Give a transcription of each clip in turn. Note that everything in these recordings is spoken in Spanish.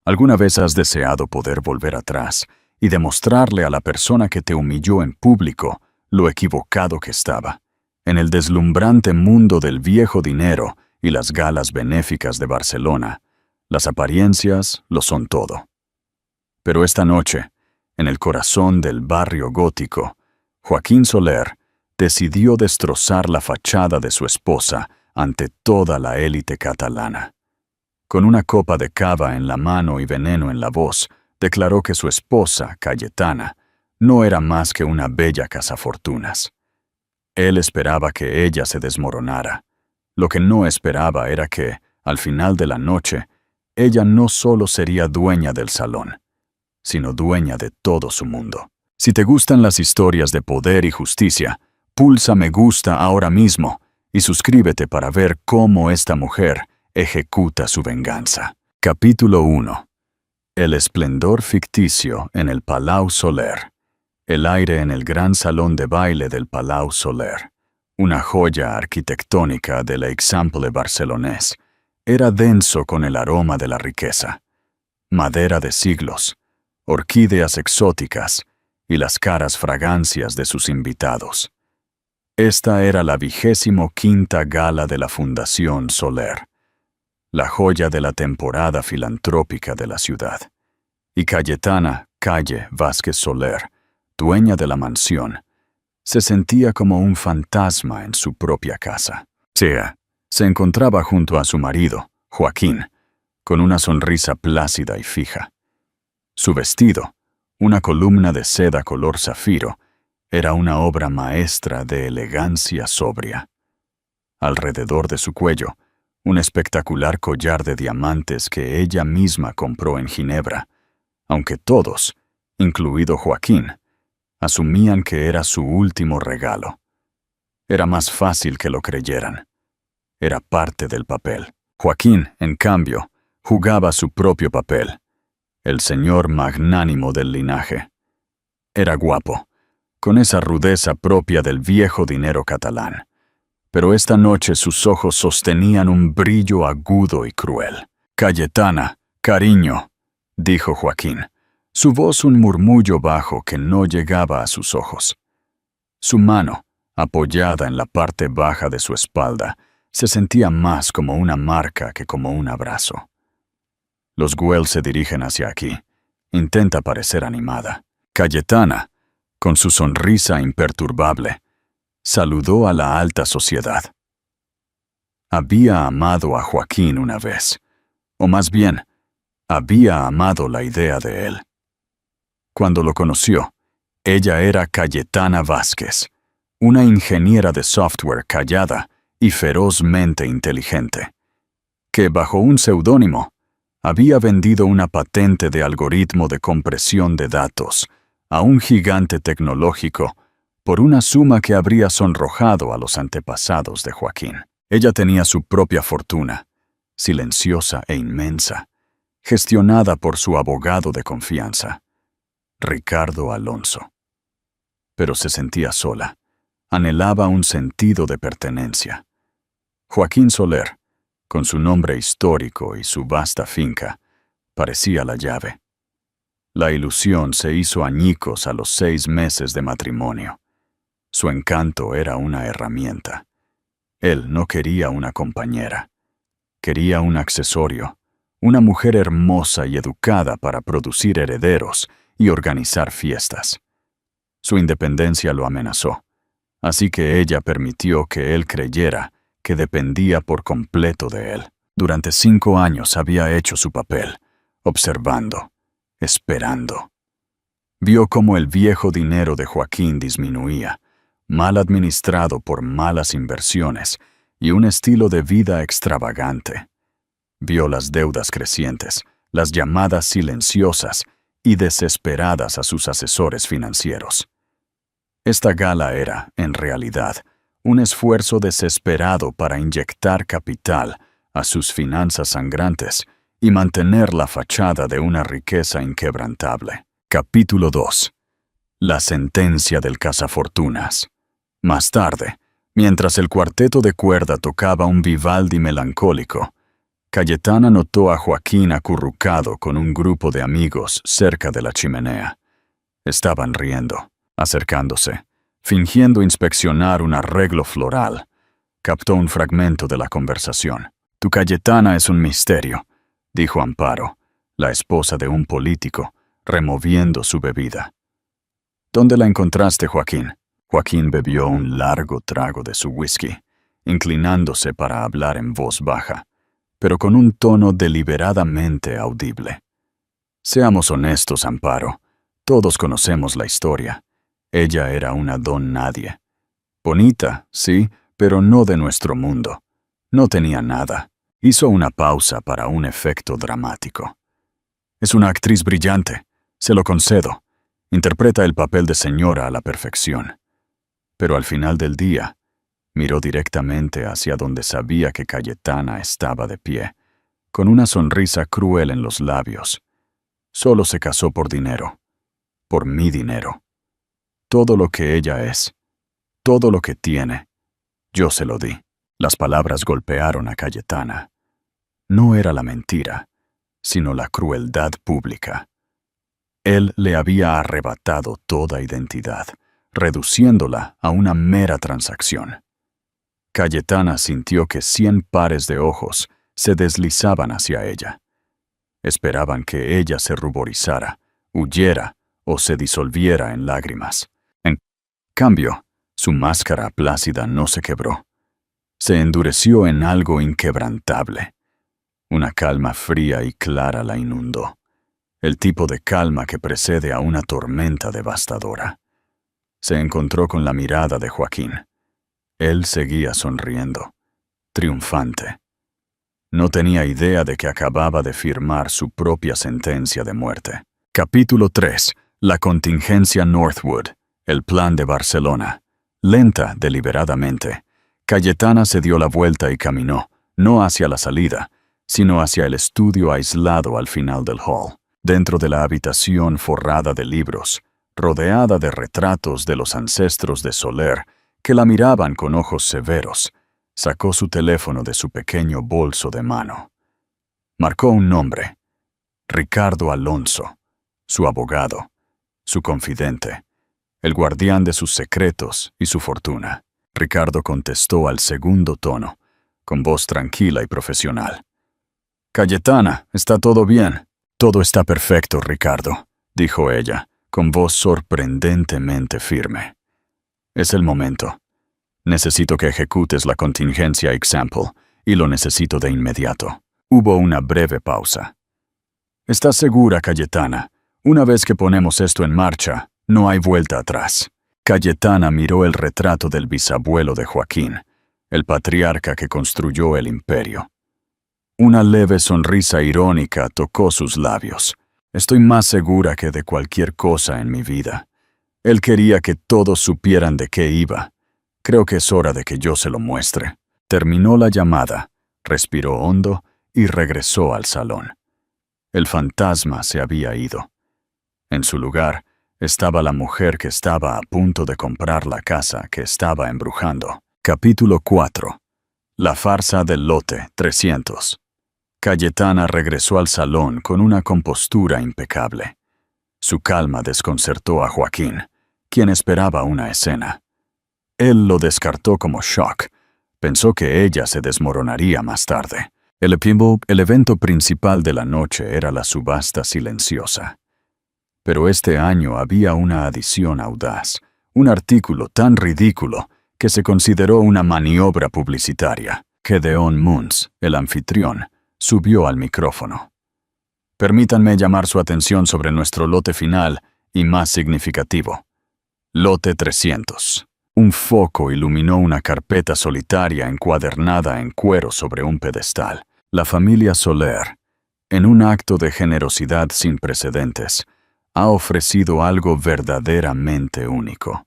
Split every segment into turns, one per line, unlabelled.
¿Alguna vez has deseado poder volver atrás y demostrarle a la persona que te humilló en público lo equivocado que estaba? En el deslumbrante mundo del viejo dinero y las galas benéficas de Barcelona, las apariencias lo son todo. Pero esta noche, en el corazón del barrio gótico, Joaquín Soler decidió destrozar la fachada de su esposa ante toda la élite catalana. Con una copa de cava en la mano y veneno en la voz, declaró que su esposa, Cayetana, no era más que una bella cazafortunas. Él esperaba que ella se desmoronara. Lo que no esperaba era que, al final de la noche, ella no solo sería dueña del salón, sino dueña de todo su mundo. Si te gustan las historias de poder y justicia, pulsa me gusta ahora mismo y suscríbete para ver cómo esta mujer ejecuta su venganza. Capítulo 1. El esplendor ficticio en el Palau Soler. El aire en el gran salón de baile del Palau Soler, una joya arquitectónica del Eixample barcelonés, era denso con el aroma de la riqueza. Madera de siglos, orquídeas exóticas y las caras fragancias de sus invitados. Esta era la 25ª gala de la Fundación Soler, la joya de la temporada filantrópica de la ciudad. Y Cayetana Calle Vázquez Soler, dueña de la mansión, se sentía como un fantasma en su propia casa. Se encontraba junto a su marido, Joaquín, con una sonrisa plácida y fija. Su vestido, una columna de seda color zafiro, era una obra maestra de elegancia sobria. Alrededor de su cuello, un espectacular collar de diamantes que ella misma compró en Ginebra, aunque todos, incluido Joaquín, asumían que era su último regalo. Era más fácil que lo creyeran. Era parte del papel. Joaquín, en cambio, jugaba su propio papel, el señor magnánimo del linaje. Era guapo, con esa rudeza propia del viejo dinero catalán. Pero esta noche sus ojos sostenían un brillo agudo y cruel. «Cayetana, cariño», dijo Joaquín, su voz un murmullo bajo que no llegaba a sus ojos. Su mano, apoyada en la parte baja de su espalda, se sentía más como una marca que como un abrazo. Los Güell se dirigen hacia aquí. Intenta parecer animada. Cayetana, con su sonrisa imperturbable, saludó a la alta sociedad. Había amado a Joaquín una vez, o más bien, había amado la idea de él. Cuando lo conoció, ella era Cayetana Vázquez, una ingeniera de software callada y ferozmente inteligente, que bajo un seudónimo había vendido una patente de algoritmo de compresión de datos a un gigante tecnológico por una suma que habría sonrojado a los antepasados de Joaquín. Ella tenía su propia fortuna, silenciosa e inmensa, gestionada por su abogado de confianza, Ricardo Alonso. Pero se sentía sola, anhelaba un sentido de pertenencia. Joaquín Soler, con su nombre histórico y su vasta finca, parecía la llave. La ilusión se hizo añicos a los 6 meses de matrimonio. Su encanto era una herramienta. Él no quería una compañera. Quería un accesorio, una mujer hermosa y educada para producir herederos y organizar fiestas. Su independencia lo amenazó, así que ella permitió que él creyera que dependía por completo de él. Durante 5 años había hecho su papel, observando, esperando. Vio cómo el viejo dinero de Joaquín disminuía, mal administrado por malas inversiones y un estilo de vida extravagante. Vio las deudas crecientes, las llamadas silenciosas y desesperadas a sus asesores financieros. Esta gala era, en realidad, un esfuerzo desesperado para inyectar capital a sus finanzas sangrantes y mantener la fachada de una riqueza inquebrantable. Capítulo 2. La sentencia del cazafortunas. Más tarde, mientras el cuarteto de cuerda tocaba un Vivaldi melancólico, Cayetana notó a Joaquín acurrucado con un grupo de amigos cerca de la chimenea. Estaban riendo, acercándose, fingiendo inspeccionar un arreglo floral. Captó un fragmento de la conversación. «Tu Cayetana es un misterio», dijo Amparo, la esposa de un político, removiendo su bebida. «¿Dónde la encontraste, Joaquín?» Joaquín bebió un largo trago de su whisky, inclinándose para hablar en voz baja, pero con un tono deliberadamente audible. «Seamos honestos, Amparo. Todos conocemos la historia. Ella era una don nadie. Bonita, sí, pero no de nuestro mundo. No tenía nada». Hizo una pausa para un efecto dramático. «Es una actriz brillante, se lo concedo. Interpreta el papel de señora a la perfección. Pero al final del día, miró directamente hacia donde sabía que Cayetana estaba de pie, con una sonrisa cruel en los labios. Solo se casó por dinero. Por mi dinero. Todo lo que ella es, todo lo que tiene, yo se lo di». Las palabras golpearon a Cayetana. No era la mentira, sino la crueldad pública. Él le había arrebatado toda identidad, reduciéndola a una mera transacción. Cayetana sintió que 100 pares de ojos se deslizaban hacia ella. Esperaban que ella se ruborizara, huyera o se disolviera en lágrimas. En cambio, su máscara plácida no se quebró. Se endureció en algo inquebrantable. Una calma fría y clara la inundó. El tipo de calma que precede a una tormenta devastadora. Se encontró con la mirada de Joaquín. Él seguía sonriendo, triunfante. No tenía idea de que acababa de firmar su propia sentencia de muerte. Capítulo 3. La contingencia Northwood. El plan de Barcelona. Lenta, deliberadamente, Cayetana se dio la vuelta y caminó, no hacia la salida, sino hacia el estudio aislado al final del hall. Dentro de la habitación forrada de libros, rodeada de retratos de los ancestros de Soler, que la miraban con ojos severos, sacó su teléfono de su pequeño bolso de mano. Marcó un nombre: Ricardo Alonso, su abogado, su confidente, el guardián de sus secretos y su fortuna. Ricardo contestó al segundo tono, con voz tranquila y profesional. «Cayetana, ¿está todo bien?» «Todo está perfecto, Ricardo», dijo ella, con voz sorprendentemente firme. «Es el momento. Necesito que ejecutes la contingencia example, y lo necesito de inmediato». Hubo una breve pausa. «¿Estás segura, Cayetana? Una vez que ponemos esto en marcha, no hay vuelta atrás». Cayetana miró el retrato del bisabuelo de Joaquín, el patriarca que construyó el imperio. Una leve sonrisa irónica tocó sus labios. «Estoy más segura que de cualquier cosa en mi vida. Él quería que todos supieran de qué iba. Creo que es hora de que yo se lo muestre». Terminó la llamada, respiró hondo y regresó al salón. El fantasma se había ido. En su lugar estaba la mujer que estaba a punto de comprar la casa que estaba embrujando. Capítulo 4. La farsa del lote 300. Cayetana regresó al salón con una compostura impecable. Su calma desconcertó a Joaquín, quien esperaba una escena. Él lo descartó como shock. Pensó que ella se desmoronaría más tarde. El evento principal de la noche era la subasta silenciosa. Pero este año había una adición audaz, un artículo tan ridículo que se consideró una maniobra publicitaria. Gedeón Munz, el anfitrión, subió al micrófono. «Permítanme llamar su atención sobre nuestro lote final y más significativo. Lote 300. Un foco iluminó una carpeta solitaria encuadernada en cuero sobre un pedestal. La familia Soler, en un acto de generosidad sin precedentes, ha ofrecido algo verdaderamente único.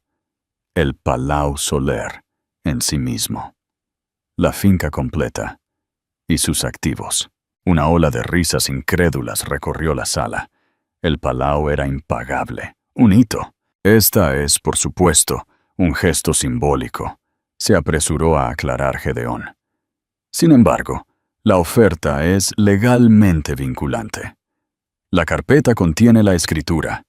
El Palau Soler en sí mismo. La finca completa y sus activos». Una ola de risas incrédulas recorrió la sala. El Palau era impagable, un hito. «Esta es, por supuesto, un gesto simbólico», se apresuró a aclarar Gedeón. «Sin embargo, La oferta es legalmente vinculante. La carpeta contiene la escritura.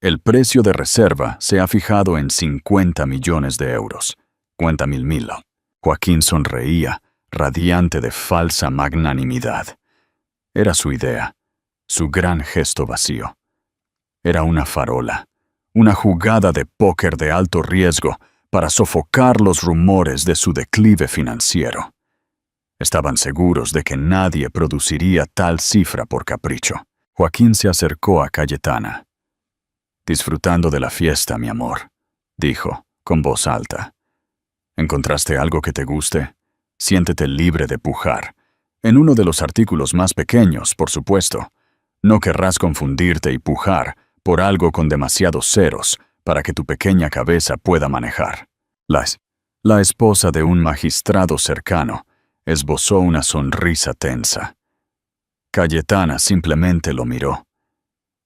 El precio de reserva se ha fijado en 50 millones de euros. 50.000. Joaquín sonreía, radiante de falsa magnanimidad. Era su idea, su gran gesto vacío. Era una farola, una jugada de póker de alto riesgo para sofocar los rumores de su declive financiero. Estaban seguros de que nadie produciría tal cifra por capricho. Joaquín se acercó a Cayetana. «Disfrutando de la fiesta, mi amor», dijo, con voz alta. «¿Encontraste algo que te guste? Siéntete libre de pujar. En uno de los artículos más pequeños, por supuesto. No querrás confundirte y pujar por algo con demasiados ceros para que tu pequeña cabeza pueda manejar». La esposa de un magistrado cercano esbozó una sonrisa tensa. Cayetana simplemente lo miró.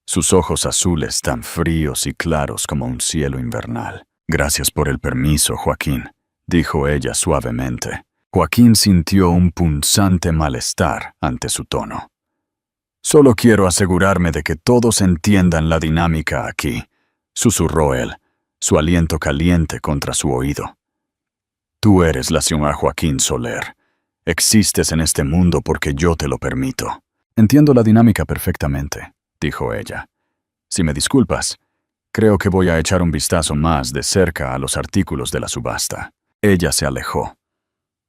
Sus ojos azules tan fríos y claros como un cielo invernal. «Gracias por el permiso, Joaquín», dijo ella suavemente. Joaquín sintió un punzante malestar ante su tono. «Solo quiero asegurarme de que todos entiendan la dinámica aquí», susurró él, su aliento caliente contra su oído. «Tú eres la señora Joaquín Soler. Existes en este mundo porque yo te lo permito». «Entiendo la dinámica perfectamente», dijo ella. «Si me disculpas, creo que voy a echar un vistazo más de cerca a los artículos de la subasta». Ella se alejó.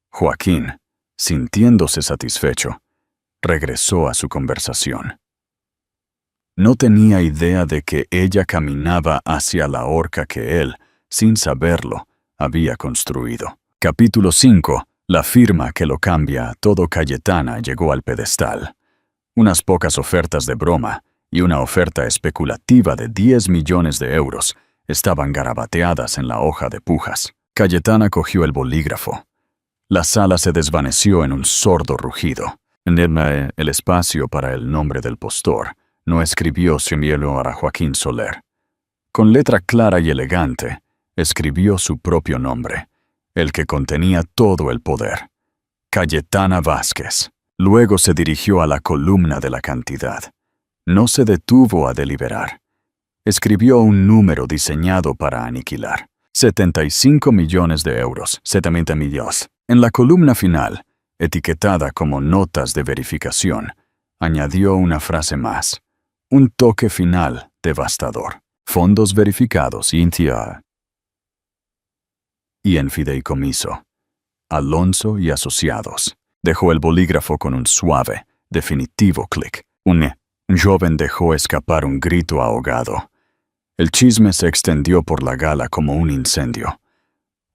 Joaquín, sintiéndose satisfecho, regresó a su conversación. No tenía idea de que ella caminaba hacia la horca que él, sin saberlo, había construido. Capítulo 5. La firma que lo cambia todo. Cayetana llegó al pedestal. Unas pocas ofertas de broma y una oferta especulativa de 10 millones de euros estaban garabateadas en la hoja de pujas. Cayetana cogió el bolígrafo. La sala se desvaneció en un sordo rugido. En el espacio para el nombre del postor, no escribió Señor Joaquín Soler. Con letra clara y elegante, escribió su propio nombre, el que contenía todo el poder. Cayetana Vázquez. Luego se dirigió a la columna de la cantidad. No se detuvo a deliberar. Escribió un número diseñado para aniquilar. 75 millones de euros. 70 millones. En la columna final, etiquetada como notas de verificación, añadió una frase más. Un toque final devastador. Fondos verificados y en fideicomiso. Alonso y Asociados. Dejó el bolígrafo con un suave, definitivo clic. Un joven dejó escapar un grito ahogado. El chisme se extendió por la gala como un incendio.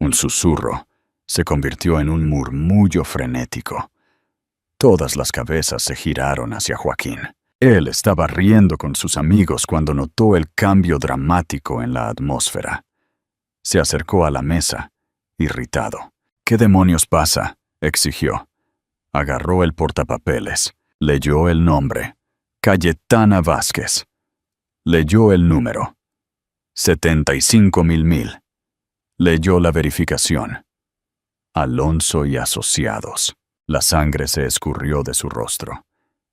Un susurro se convirtió en un murmullo frenético. Todas las cabezas se giraron hacia Joaquín. Él estaba riendo con sus amigos cuando notó el cambio dramático en la atmósfera. Se acercó a la mesa, irritado. «¿Qué demonios pasa?», exigió. Agarró el portapapeles, leyó el nombre. Cayetana Vázquez. Leyó el número. 75.000. Leyó la verificación. Alonso y Asociados. La sangre se escurrió de su rostro.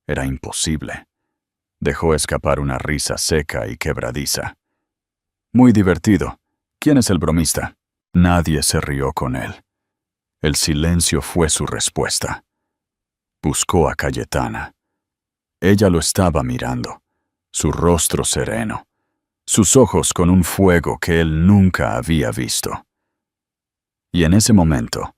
Era imposible. Dejó escapar una risa seca y quebradiza. «Muy divertido. ¿Quién es el bromista?». Nadie se rió con él. El silencio fue su respuesta. Buscó a Cayetana. Ella lo estaba mirando, su rostro sereno, sus ojos con un fuego que él nunca había visto. Y en ese momento,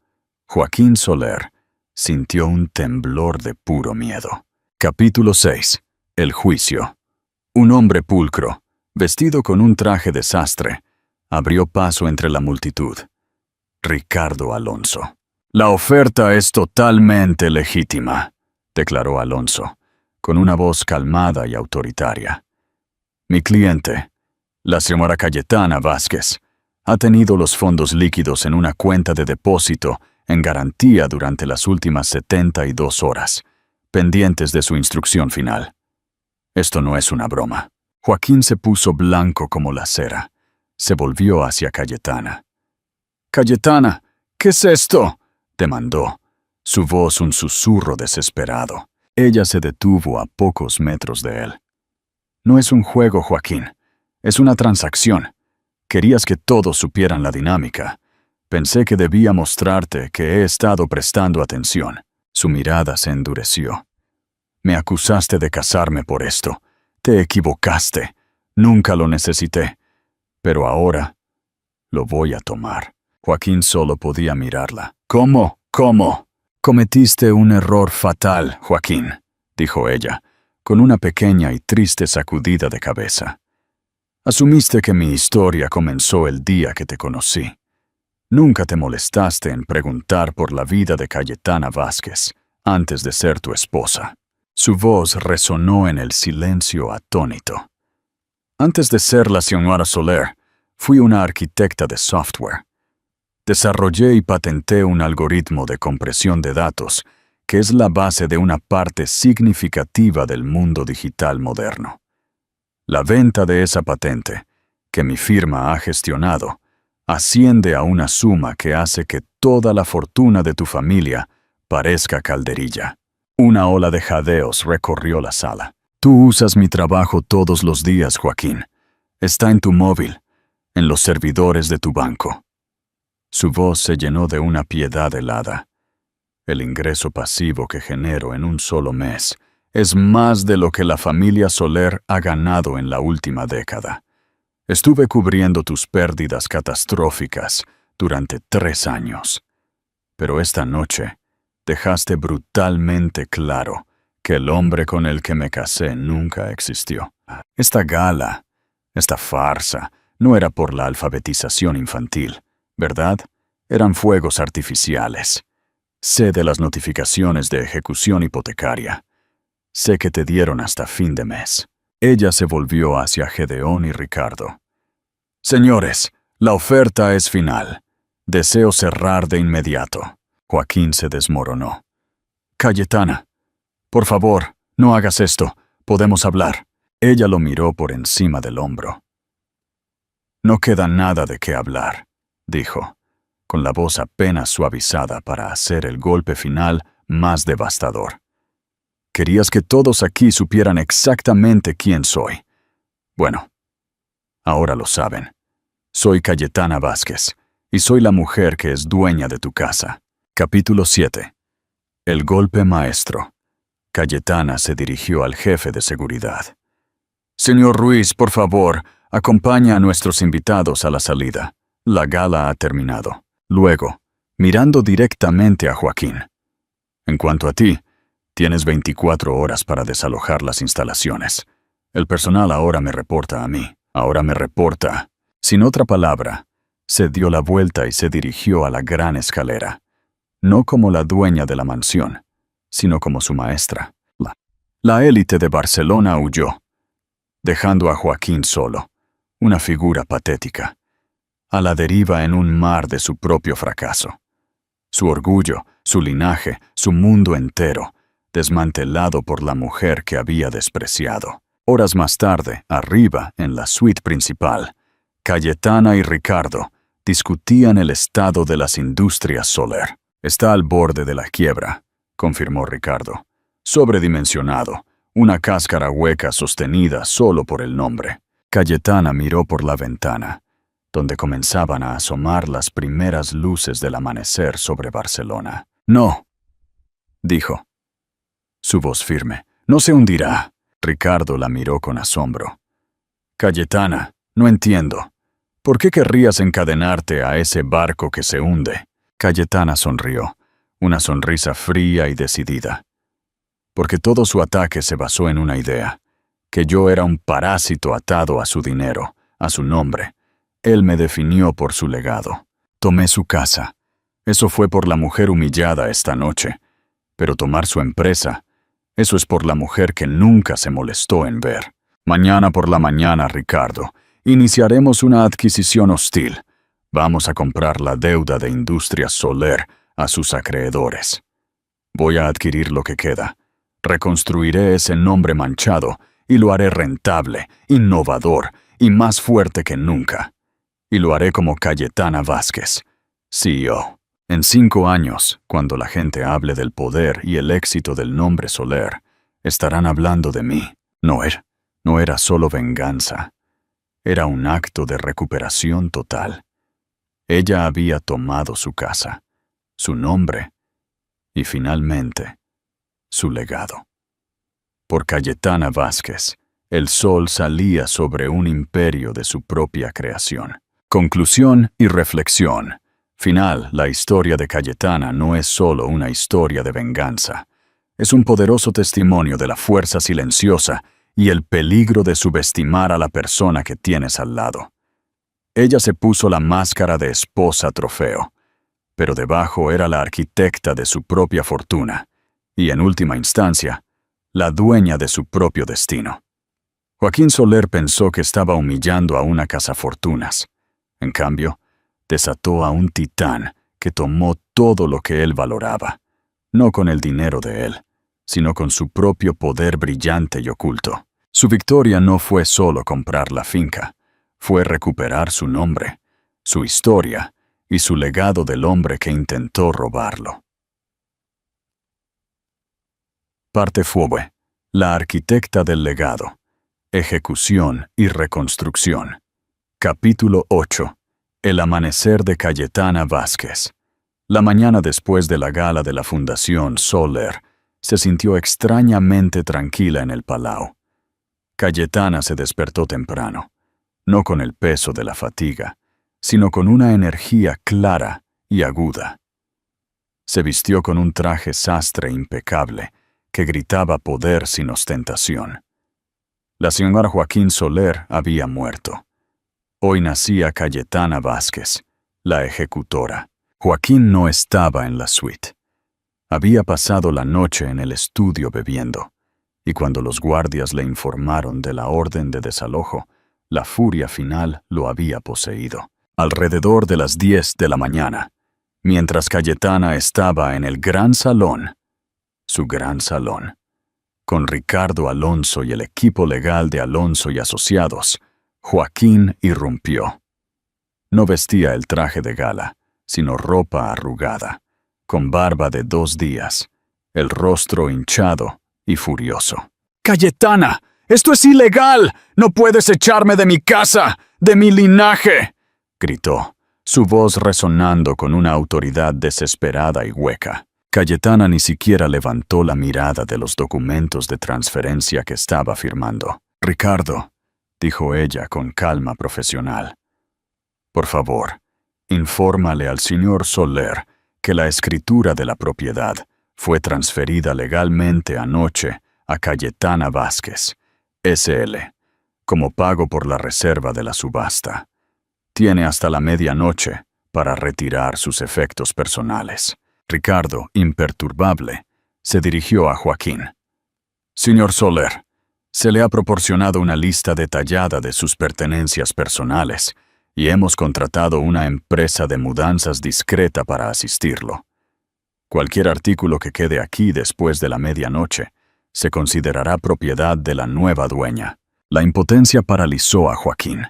Joaquín Soler sintió un temblor de puro miedo. Capítulo 6. El juicio. Un hombre pulcro, vestido con un traje de sastre, abrió paso entre la multitud. Ricardo Alonso. «La oferta es totalmente legítima», declaró Alonso, con una voz calmada y autoritaria. «Mi cliente, la señora Cayetana Vázquez, ha tenido los fondos líquidos en una cuenta de depósito en garantía durante las últimas 72 horas, pendientes de su instrucción final. Esto no es una broma». Joaquín se puso blanco como la cera. Se volvió hacia Cayetana. «Cayetana, ¿qué es esto?», demandó. su voz un susurro desesperado. Ella se detuvo a pocos metros de él. No es un juego, Joaquín. Es una transacción. Querías que todos supieran la dinámica. Pensé que debía mostrarte que he estado prestando atención. Su mirada se endureció. Me acusaste de casarme por esto. Te equivocaste. Nunca lo necesité. Pero ahora lo voy a tomar. Joaquín solo podía mirarla. ¿Cómo? ¿Cómo? Cometiste un error fatal, Joaquín, dijo ella, con una pequeña y triste sacudida de cabeza. Asumiste que mi historia comenzó el día que te conocí. Nunca te molestaste en preguntar por la vida de Cayetana Vázquez antes de ser tu esposa. Su voz resonó en el silencio atónito. Antes de ser la señora Soler, fui una arquitecta de software. Desarrollé y patenté un algoritmo de compresión de datos que es la base de una parte significativa del mundo digital moderno. La venta de esa patente, que mi firma ha gestionado, asciende a una suma que hace que toda la fortuna de tu familia parezca calderilla. Una ola de jadeos recorrió la sala. Tú usas mi trabajo todos los días, Joaquín. Está en tu móvil, en los servidores de tu banco. Su voz se llenó de una piedad helada. El ingreso pasivo que genero en un solo mes es más de lo que la familia Soler ha ganado en la última década. Estuve cubriendo tus pérdidas catastróficas durante 3 años. Pero esta noche dejaste brutalmente claro que el hombre con el que me casé nunca existió. Esta gala, esta farsa, no era por la alfabetización infantil, ¿verdad? Eran fuegos artificiales. Sé de las notificaciones de ejecución hipotecaria. Sé que te dieron hasta fin de mes. Ella se volvió hacia Gedeón y Ricardo. Señores, la oferta es final. Deseo cerrar de inmediato. Joaquín se desmoronó. Cayetana, por favor, no hagas esto. Podemos hablar. Ella lo miró por encima del hombro. No queda nada de qué hablar, dijo, con la voz apenas suavizada para hacer el golpe final más devastador. Querías que todos aquí supieran exactamente quién soy. Bueno, ahora lo saben. Soy Cayetana Vázquez, y soy la mujer que es dueña de tu casa. Capítulo 7. El golpe maestro. Cayetana se dirigió al jefe de seguridad. Señor Ruiz, por favor, acompaña a nuestros invitados a la salida. La gala ha terminado. Luego, mirando directamente a Joaquín. En cuanto a ti, tienes 24 horas para desalojar las instalaciones. El personal ahora me reporta a mí. Ahora me reporta. Sin otra palabra, se dio la vuelta y se dirigió a la gran escalera. No como la dueña de la mansión, sino como su maestra. La élite de Barcelona huyó, dejando a Joaquín solo, una figura patética, a la deriva en un mar de su propio fracaso. Su orgullo, su linaje, su mundo entero, desmantelado por la mujer que había despreciado. Horas más tarde, arriba, en la suite principal, Cayetana y Ricardo discutían el estado de las industrias Soler. Está al borde de la quiebra, confirmó Ricardo. Sobredimensionado, una cáscara hueca sostenida solo por el nombre. Cayetana miró por la ventana, donde comenzaban a asomar las primeras luces del amanecer sobre Barcelona. No, dijo. Su voz firme. No se hundirá. Ricardo la miró con asombro. Cayetana, no entiendo. ¿Por qué querrías encadenarte a ese barco que se hunde? Cayetana sonrió, una sonrisa fría y decidida. Porque todo su ataque se basó en una idea, que yo era un parásito atado a su dinero, a su nombre. Él me definió por su legado. Tomé su casa. Eso fue por la mujer humillada esta noche. Pero tomar su empresa, eso es por la mujer que nunca se molestó en ver. Mañana por la mañana, Ricardo, iniciaremos una adquisición hostil. Vamos a comprar la deuda de Industrias Soler a sus acreedores. Voy a adquirir lo que queda. Reconstruiré ese nombre manchado y lo haré rentable, innovador y más fuerte que nunca. Y lo haré como Cayetana Vázquez, CEO. En 5 años, cuando la gente hable del poder y el éxito del nombre Soler, estarán hablando de mí. No era solo venganza. Era un acto de recuperación total. Ella había tomado su casa, su nombre y, finalmente, su legado. Por Cayetana Vázquez, el sol salía sobre un imperio de su propia creación. Conclusión y reflexión. Final, la historia de Cayetana no es solo una historia de venganza. Es un poderoso testimonio de la fuerza silenciosa y el peligro de subestimar a la persona que tienes al lado. Ella se puso la máscara de esposa trofeo, pero debajo era la arquitecta de su propia fortuna y, en última instancia, la dueña de su propio destino. Joaquín Soler pensó que estaba humillando a una cazafortunas. En cambio, desató a un titán que tomó todo lo que él valoraba, no con el dinero de él, sino con su propio poder brillante y oculto. Su victoria no fue solo comprar la finca, fue recuperar su nombre, su historia y su legado del hombre que intentó robarlo. Parte fue la arquitecta del legado, ejecución y reconstrucción. Capítulo 8. El amanecer de Cayetana Vázquez. La mañana después de la gala de la Fundación Soler, se sintió extrañamente tranquila en el Palau. Cayetana se despertó temprano, no con el peso de la fatiga, sino con una energía clara y aguda. Se vistió con un traje sastre impecable, que gritaba poder sin ostentación. La señora Joaquín Soler había muerto. Hoy nacía Cayetana Vázquez, la ejecutora. Joaquín no estaba en la suite. Había pasado la noche en el estudio bebiendo, y cuando los guardias le informaron de la orden de desalojo, la furia final lo había poseído. Alrededor de las 10 de la mañana, mientras Cayetana estaba en el gran salón, su gran salón, con Ricardo Alonso y el equipo legal de Alonso y Asociados, Joaquín irrumpió. No vestía el traje de gala, sino ropa arrugada, con barba de 2 días, el rostro hinchado y furioso. «¡Cayetana! ¡Esto es ilegal! ¡No puedes echarme de mi casa! ¡De mi linaje!», gritó, su voz resonando con una autoridad desesperada y hueca. Cayetana ni siquiera levantó la mirada de los documentos de transferencia que estaba firmando. «Ricardo», dijo ella con calma profesional, «por favor, infórmale al señor Soler que la escritura de la propiedad fue transferida legalmente anoche a Cayetana Vázquez, S.L., como pago por la reserva de la subasta. Tiene hasta la medianoche para retirar sus efectos personales». Ricardo, imperturbable, se dirigió a Joaquín. «Señor Soler, se le ha proporcionado una lista detallada de sus pertenencias personales y hemos contratado una empresa de mudanzas discreta para asistirlo. Cualquier artículo que quede aquí después de la medianoche se considerará propiedad de la nueva dueña». La impotencia paralizó a Joaquín.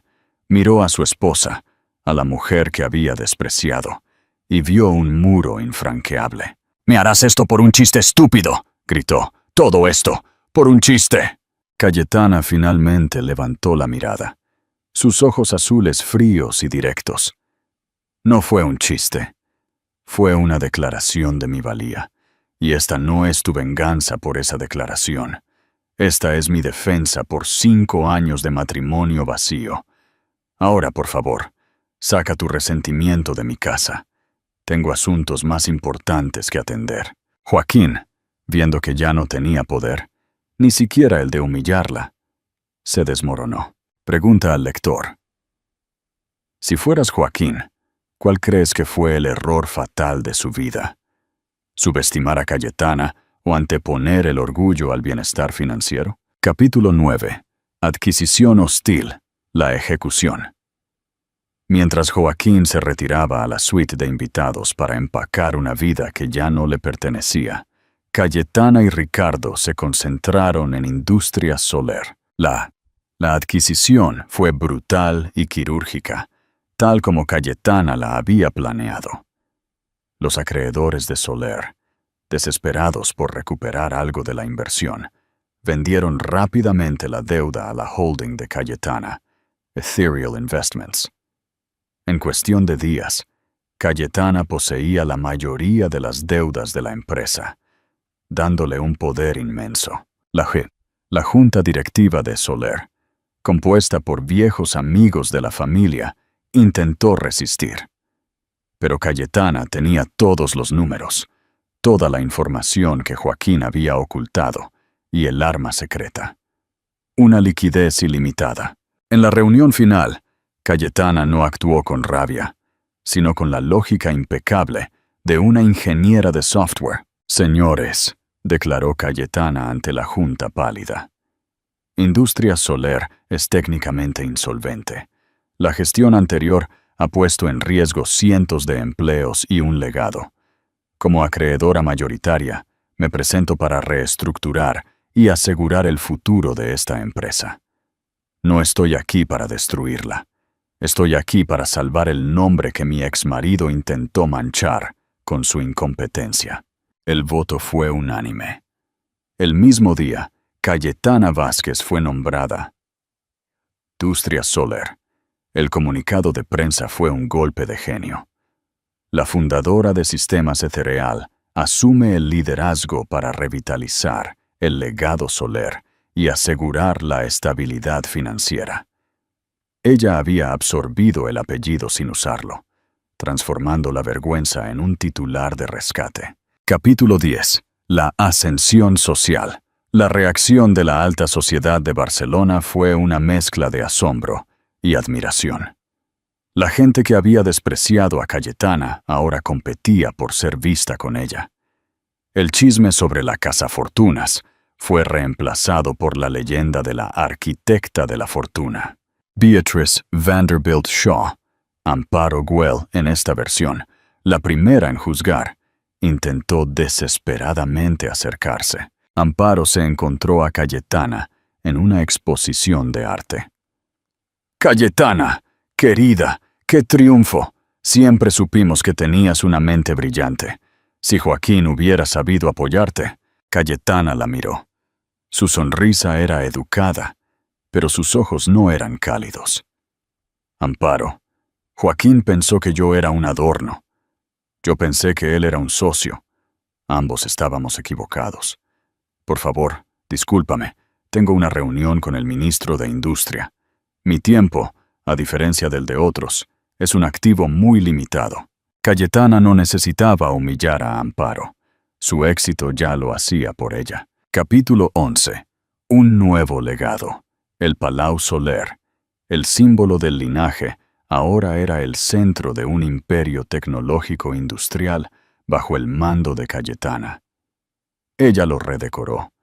Miró a su esposa, a la mujer que había despreciado, y vio un muro infranqueable. «¿Me harás esto por un chiste estúpido?», gritó. «Todo esto, por un chiste». Cayetana finalmente levantó la mirada, sus ojos azules fríos y directos. «No fue un chiste. Fue una declaración de mi valía, y esta no es tu venganza por esa declaración. Esta es mi defensa por 5 años de matrimonio vacío. Ahora, por favor, saca tu resentimiento de mi casa. Tengo asuntos más importantes que atender». Joaquín, viendo que ya no tenía poder, ni siquiera el de humillarla, se desmoronó. Pregunta al lector: si fueras Joaquín, ¿cuál crees que fue el error fatal de su vida? ¿Subestimar a Cayetana o anteponer el orgullo al bienestar financiero? Capítulo 9. Adquisición hostil. La ejecución. Mientras Joaquín se retiraba a la suite de invitados para empacar una vida que ya no le pertenecía, Cayetana y Ricardo se concentraron en Industrias Soler. La adquisición fue brutal y quirúrgica, tal como Cayetana la había planeado. Los acreedores de Soler, desesperados por recuperar algo de la inversión, vendieron rápidamente la deuda a la holding de Cayetana, Ethereal Investments. En cuestión de días, Cayetana poseía la mayoría de las deudas de la empresa, dándole un poder inmenso. La junta directiva de Soler, compuesta por viejos amigos de la familia, intentó resistir. Pero Cayetana tenía todos los números, toda la información que Joaquín había ocultado y el arma secreta. Una liquidez ilimitada. En la reunión final, Cayetana no actuó con rabia, sino con la lógica impecable de una ingeniera de software. «Señores», declaró Cayetana ante la junta pálida, Industria Soler es técnicamente insolvente. La gestión anterior ha puesto en riesgo cientos de empleos y un legado. Como acreedora mayoritaria, me presento para reestructurar y asegurar el futuro de esta empresa. No estoy aquí para destruirla. Estoy aquí para salvar el nombre que mi exmarido intentó manchar con su incompetencia. El voto fue unánime. El mismo día, Cayetana Vázquez fue nombrada Industria Soler. El comunicado de prensa fue un golpe de genio. La fundadora de Sistemas Ethereal asume el liderazgo para revitalizar el legado Soler y asegurar la estabilidad financiera. Ella había absorbido el apellido sin usarlo, transformando la vergüenza en un titular de rescate. Capítulo 10. La ascensión social. La reacción de la alta sociedad de Barcelona fue una mezcla de asombro y admiración. La gente que había despreciado a Cayetana ahora competía por ser vista con ella. El chisme sobre la cazafortunas fue reemplazado por la leyenda de la arquitecta de la fortuna, Beatrice Vanderbilt Shaw. Amparo Güell, en esta versión, la primera en juzgar, intentó desesperadamente acercarse. Amparo se encontró a Cayetana en una exposición de arte. «Cayetana, querida, qué triunfo. Siempre supimos que tenías una mente brillante. Si Joaquín hubiera sabido apoyarte». Cayetana la miró. Su sonrisa era educada, pero sus ojos no eran cálidos. «Amparo, Joaquín pensó que yo era un adorno. Yo pensé que él era un socio. Ambos estábamos equivocados. Por favor, discúlpame, tengo una reunión con el ministro de Industria. Mi tiempo, a diferencia del de otros, es un activo muy limitado». Cayetana no necesitaba humillar a Amparo. Su éxito ya lo hacía por ella. Capítulo 11. Un nuevo legado. El Palau Soler, el símbolo del linaje, ahora era el centro de un imperio tecnológico industrial bajo el mando de Cayetana. Ella lo redecoró,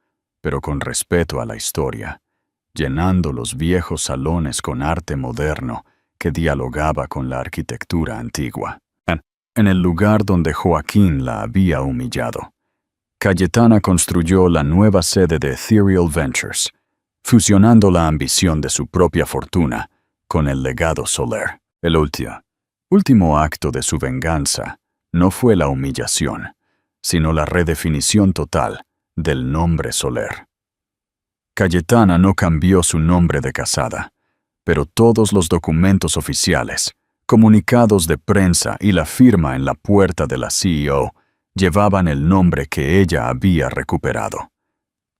pero con respeto a la historia, llenando los viejos salones con arte moderno que dialogaba con la arquitectura antigua. En el lugar donde Joaquín la había humillado, Cayetana construyó la nueva sede de Ethereal Ventures, fusionando la ambición de su propia fortuna con el legado Soler. El último acto de su venganza no fue la humillación, sino la redefinición total del nombre Soler. Cayetana no cambió su nombre de casada, pero todos los documentos oficiales, comunicados de prensa y la firma en la puerta de la CEO llevaban el nombre que ella había recuperado.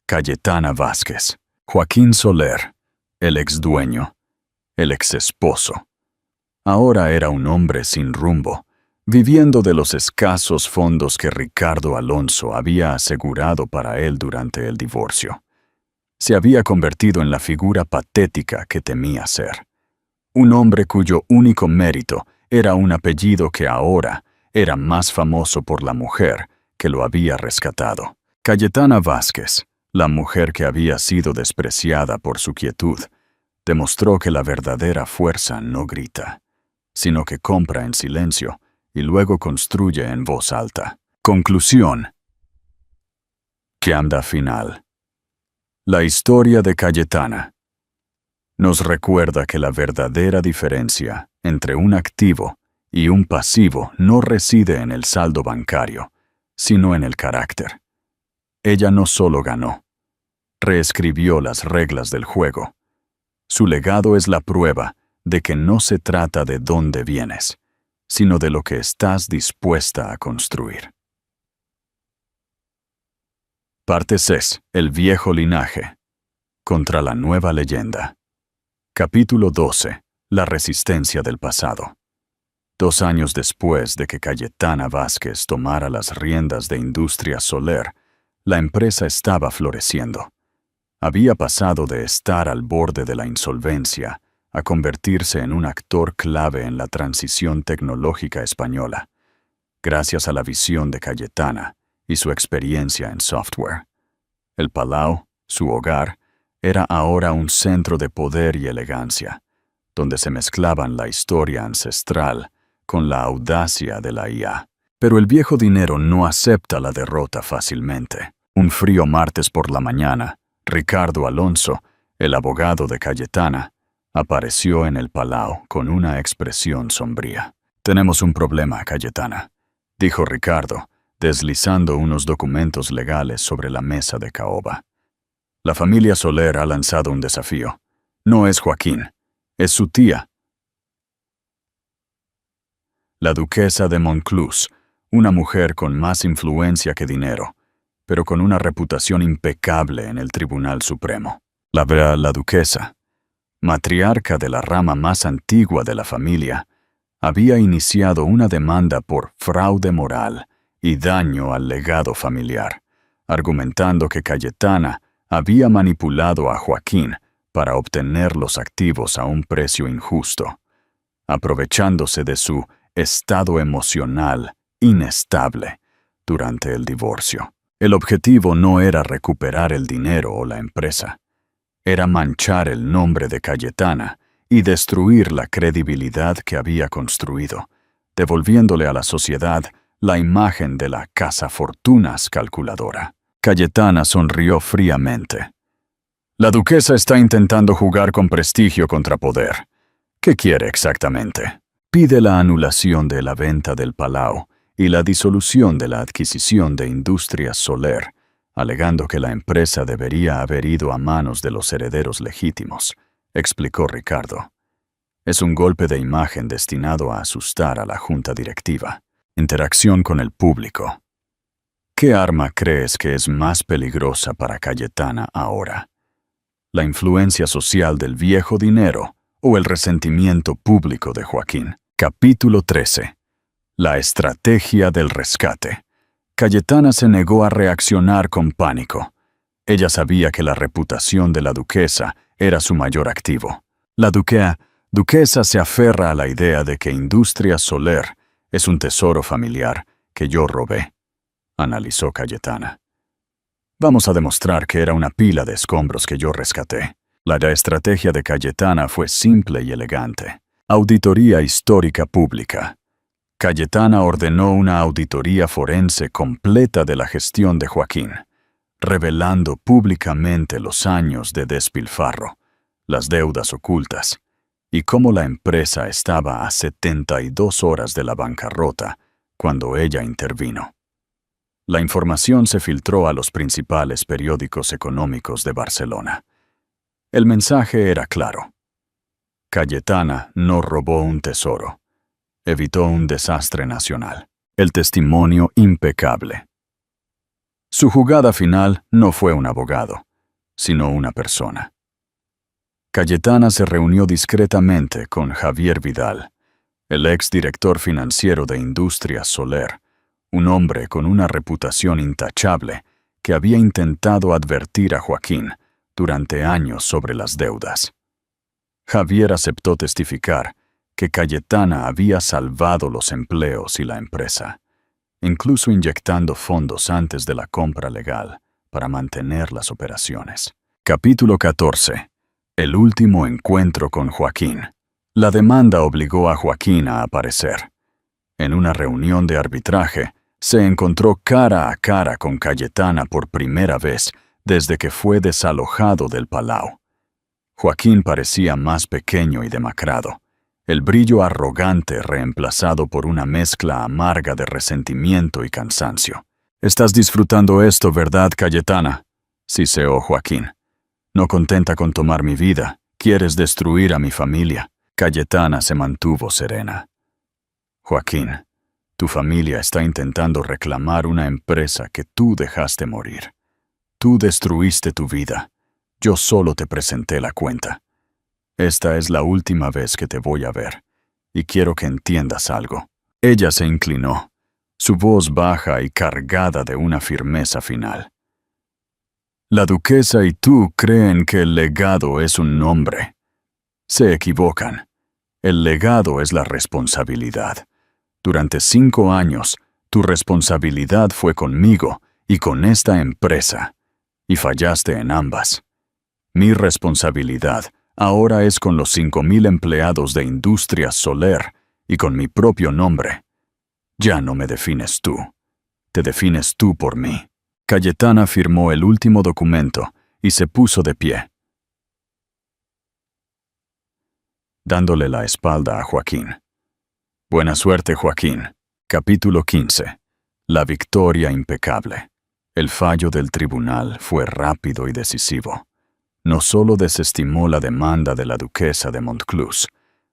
Cayetana Vázquez. Joaquín Soler, el exdueño, el exesposo. Ahora era un hombre sin rumbo, viviendo de los escasos fondos que Ricardo Alonso había asegurado para él durante el divorcio. Se había convertido en la figura patética que temía ser. Un hombre cuyo único mérito era un apellido que ahora era más famoso por la mujer que lo había rescatado. Cayetana Vázquez, la mujer que había sido despreciada por su quietud, demostró que la verdadera fuerza no grita, sino que compra en silencio y luego construye en voz alta. Conclusión. Queanda final. La historia de Cayetana nos recuerda que la verdadera diferencia entre un activo y un pasivo no reside en el saldo bancario, sino en el carácter. Ella no solo ganó, reescribió las reglas del juego. Su legado es la prueba de que no se trata de dónde vienes, sino de lo que estás dispuesta a construir. Parte 6. El viejo linaje. Contra la nueva leyenda. Capítulo 12. La resistencia del pasado. 2 años después de que Cayetana Vázquez tomara las riendas de Industria Soler, la empresa estaba floreciendo. Había pasado de estar al borde de la insolvencia a convertirse en un actor clave en la transición tecnológica española, gracias a la visión de Cayetana y su experiencia en software. El Palau, su hogar, era ahora un centro de poder y elegancia, donde se mezclaban la historia ancestral con la audacia de la IA. Pero el viejo dinero no acepta la derrota fácilmente. Un frío martes por la mañana, Ricardo Alonso, el abogado de Cayetana, apareció en el Palau con una expresión sombría. «Tenemos un problema, Cayetana», dijo Ricardo, deslizando unos documentos legales sobre la mesa de caoba. «La familia Soler ha lanzado un desafío. No es Joaquín, es su tía, la duquesa de Monclús, una mujer con más influencia que dinero, pero con una reputación impecable en el Tribunal Supremo. La duquesa, matriarca de la rama más antigua de la familia, había iniciado una demanda por fraude moral y daño al legado familiar, argumentando que Cayetana había manipulado a Joaquín para obtener los activos a un precio injusto, aprovechándose de su estado emocional inestable durante el divorcio. El objetivo no era recuperar el dinero o la empresa, era manchar el nombre de Cayetana y destruir la credibilidad que había construido, devolviéndole a la sociedad la imagen de la cazafortunas calculadora. Cayetana sonrió fríamente. «La duquesa está intentando jugar con prestigio contra poder. ¿Qué quiere exactamente?» Pide la anulación de la venta del Palau y la disolución de la adquisición de Industria Soler, alegando que la empresa debería haber ido a manos de los herederos legítimos, explicó Ricardo. Es un golpe de imagen destinado a asustar a la junta directiva. Interacción con el público. ¿Qué arma crees que es más peligrosa para Cayetana ahora? ¿La influencia social del viejo dinero o el resentimiento público de Joaquín? Capítulo 13. La estrategia del rescate. Cayetana se negó a reaccionar con pánico. Ella sabía que la reputación de la duquesa era su mayor activo. La duquesa se aferra a la idea de que Industria Soler es un tesoro familiar que yo robé, analizó Cayetana. Vamos a demostrar que era una pila de escombros que yo rescaté. La estrategia de Cayetana fue simple y elegante. Auditoría histórica pública. Cayetana ordenó una auditoría forense completa de la gestión de Joaquín, revelando públicamente los años de despilfarro, las deudas ocultas, y cómo la empresa estaba a 72 horas de la bancarrota cuando ella intervino. La información se filtró a los principales periódicos económicos de Barcelona. El mensaje era claro. Cayetana no robó un tesoro, evitó un desastre nacional. El testimonio impecable. Su jugada final no fue un abogado, sino una persona. Cayetana se reunió discretamente con Javier Vidal, el exdirector financiero de Industria Soler, un hombre con una reputación intachable que había intentado advertir a Joaquín durante años sobre las deudas. Javier aceptó testificar que Cayetana había salvado los empleos y la empresa, incluso inyectando fondos antes de la compra legal para mantener las operaciones. Capítulo 14. El último encuentro con Joaquín. La demanda obligó a Joaquín a aparecer. En una reunión de arbitraje, se encontró cara a cara con Cayetana por primera vez desde que fue desalojado del Palau. Joaquín parecía más pequeño y demacrado, el brillo arrogante reemplazado por una mezcla amarga de resentimiento y cansancio. «Estás disfrutando esto, ¿verdad, Cayetana?», siseó Joaquín. «No contenta con tomar mi vida, quieres destruir a mi familia». Cayetana se mantuvo serena. «Joaquín, tu familia está intentando reclamar una empresa que tú dejaste morir. Tú destruiste tu vida. Yo solo te presenté la cuenta. Esta es la última vez que te voy a ver, y quiero que entiendas algo». Ella se inclinó, su voz baja y cargada de una firmeza final. «La duquesa y tú creen que el legado es un nombre. Se equivocan. El legado es la responsabilidad. Durante 5 años, tu responsabilidad fue conmigo y con esta empresa, y fallaste en ambas. Mi responsabilidad ahora es con los 5,000 empleados de Industrias Soler y con mi propio nombre. Ya no me defines tú. Te defines tú por mí». Cayetana firmó el último documento y se puso de pie, dándole la espalda a Joaquín. «Buena suerte, Joaquín». Capítulo 15. La victoria impecable. El fallo del tribunal fue rápido y decisivo. No solo desestimó la demanda de la duquesa de Montclús,